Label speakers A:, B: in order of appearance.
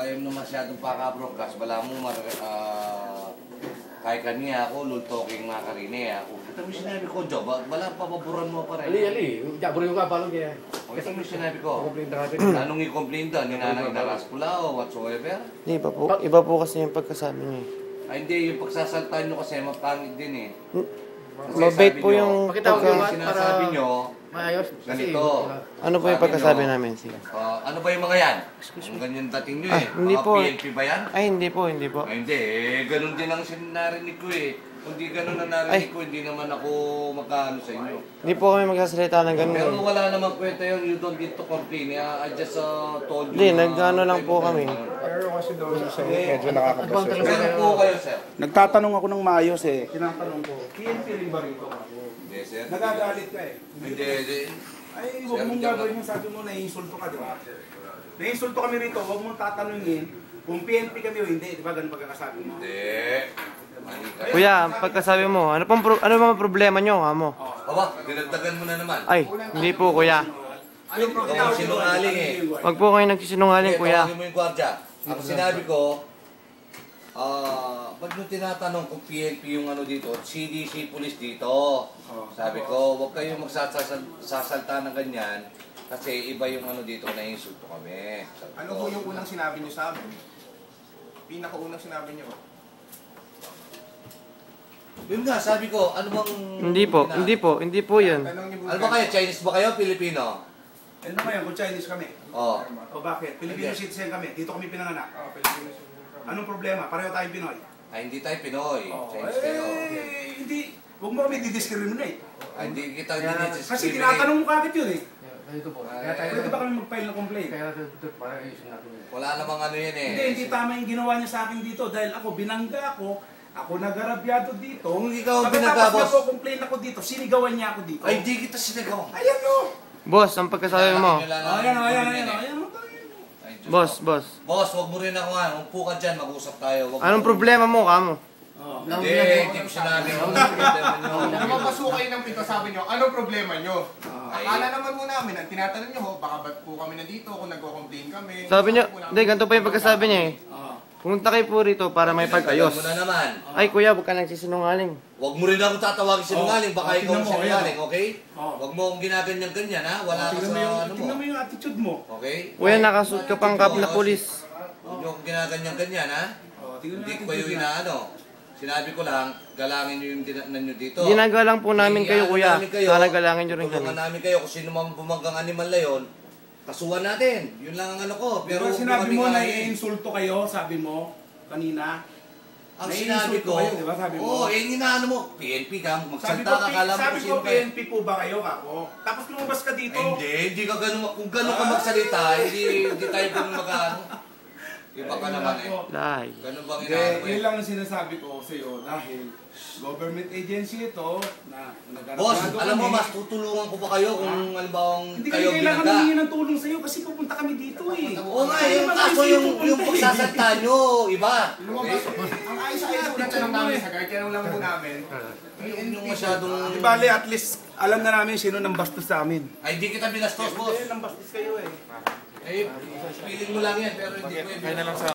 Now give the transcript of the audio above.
A: ayaw na masyadong paka-broadcast. Wala mo kahit kaniya ako, lultoking mga karine ako. Kita mo sinabi ko, Job, wala papaboran mo pa rin.
B: Ali. Jaburin ko ka, paano kaya?
A: Kita mo sinabi ko. Anong i-complain doon? Ninanang inaras pula o whatsoever?
C: Hindi, iba po kasi yung pagkasabi niya.
A: Ay, hindi. Yung pagsasaltaan nyo kasi mapangit din eh.
C: Mabait po yung
A: sinasabi nyo,
B: maayos.
A: ganito.
C: Ano po yung pagkasabi namin? Sige.
A: Ano ba yung mga yan? Ang ganyan dating nyo eh.
C: Hindi
A: Mga
C: po.
A: PNP ba yan?
C: Ay, hindi po.
A: Ay, hindi eh. Ganun din ang narinig ko eh. Kung di ganun ang narinig ko, hindi naman ako magkaano sa inyo.
C: Hindi po kami magsasalita ng ganun.
A: Pero wala namang kwenta yun. You don't need to complain. I just told you.
C: Hindi, nag-ano lang po kami.
D: Pero kasi daw sa medyo nakakabasa.
A: Meron po kayo, sir.
D: Nagtatanong ako ng maayos eh. Tinatanong ko, PNP rin ba rito ako?
A: Hindi, sir.
D: Nagagalit ka eh.
A: Hindi.
D: Ay, huwag mong gagawin yung sabi mo, naiinsulto ka, di ba? Naiinsulto kami rito, huwag mong tatanungin kung PNP kami o hindi, di ba? Ganun pagkakasabi mo.
A: Hindi.
C: Kuya, pagkasabi mo, ano bang problema nyo, amo?
A: Aba, dinagdagan mo na naman.
C: Ay, hindi po, kuya.
D: Anong problema?
A: Sinungaling eh.
C: Wag po kayo nagsisinungaling, kuya.
A: Tawagin mo yung gwardiya. Ang sinabi ko, pag nyo tinatanong kung PNP yung ano dito, CDC police dito. Sabi ko, huwag kayong magsasalta ng ganyan kasi iba yung ano dito, na-insulto kami.
E: Ano po yung unang sinabi nyo sa amin? Pinakaunang sinabi nyo?
A: Yun nga, sabi ko, ano bang...
C: Hindi po yun.
A: Ano ba kayo? Chinese ba kayo? Pilipino?
D: Ano ba yan, kung Chinese kami?
A: Oo.
D: O bakit? Filipino citizen kami, dito kami pinanganak. Anong problema? Pareho tayong Pinoy.
A: Ay, hindi tayo Pinoy. Chinese kayo.
D: Hindi. Huwag mo kami didiscriminate.
A: Ay, hindi kita dinidiscriminate.
D: Kasi tinatanong mo kagad yun eh.
B: Ganito po.
D: Pwede ba kami mag-file ng complaint?
B: Kaya natin ito para ayusin natin.
A: Wala namang ano yun eh.
D: Hindi tama yung ginawa niya sa akin dito dahil ako binangga ako nagarabyado dito.
A: Kung ikaw ang binangga, boss.
D: Pagkatapos na po complain ako dito, sinigawan niya ako dito.
A: Ay, hindi kita sinagawa.
D: Ayan o!
C: Boss, ang pagkasabi mo.
D: Ayan.
C: Boss.
A: Boss, wag mo rin ako nga. Umupo ka dyan, mag-usap tayo.
C: Anong problema mo, kamo?
A: Hindi ko sinabi mo.
E: Lumapaso kayo ng pito, sabi nyo, anong problema nyo? Akala naman mo namin, ang tinatanong nyo, baka ba't po kami nandito kung nagko-complain kami?
C: Sabi niyo, hindi, ganito pa yung pagkasabi niya eh. Pumunta kayo po rito para may pag-ayos.
A: Mo na naman.
C: Ay, kuya, huwag ka nagsisinungaling.
A: Wag mo rin ako tatawagin sinungaling, baka ikaw ang sinungaling, okay?
D: Oh.
A: Wag mo akong ginaganyan-ganyan, ha? Wala ka sa ano mo.
D: Tingnan mo yung attitude mo.
A: Okay?
C: Kuya, nakasuot ka pang kap na pulis.
A: Huwag mo akong ginaganyan-ganyan, ha? Hindi ko kayo inaano. Sinabi ko lang, galangin nyo yung dinaanan nyo dito.
C: Ginagalang po namin kayo, kuya. Sana galangin nyo rin kami.
A: Tulungan namin kayo kung sino mang bumanggang animal na yun, kasuhan natin. Yun lang ang ano ko.
D: Pero sinabi mo na i-insulto kayo, sabi mo kanina.
A: Ang sinabi ko,
D: kayo, diba, sabi mo?
A: oo, inaano mo, PNP ka,
D: Sabi
A: magsalta ka, kala mo
D: sabi
A: kung
D: ko,
A: sino kayo.
D: PNP po ba kayo, kako? Tapos lumabas ka dito.
A: Hindi ka ganun, kung ganun ka magsalita, hindi tayo ganun mag-ano. Iba ka naman eh.
C: Lai.
A: Ganun bang
D: Hindi,
A: inaano
D: yun
A: eh.
D: lang ang sinasabi ko sa iyo dahil government agency ito na nag-arapado
A: Boss, alam mo, mas tutulungan ko pa kayo kung halimbawa
D: hindi
A: kayo
D: kami kailangan
A: binangga.
D: humingi ng tulong sa iyo kasi pupunta kami dito eh.
A: Oo nga, yung kaso yung pagsasalta nyo, iba.
E: Lumabas, ang ayos kayo, tanong namin sa guard, tanong lang po namin.
A: Yung masyadong...
D: Di bale, at least alam na namin sino nang bastos sa amin.
A: Ay, hindi kita binastos, boss.
D: Hindi, nang bastos kayo eh.
A: Eh, feeling mo lang yan, pero hindi pwede.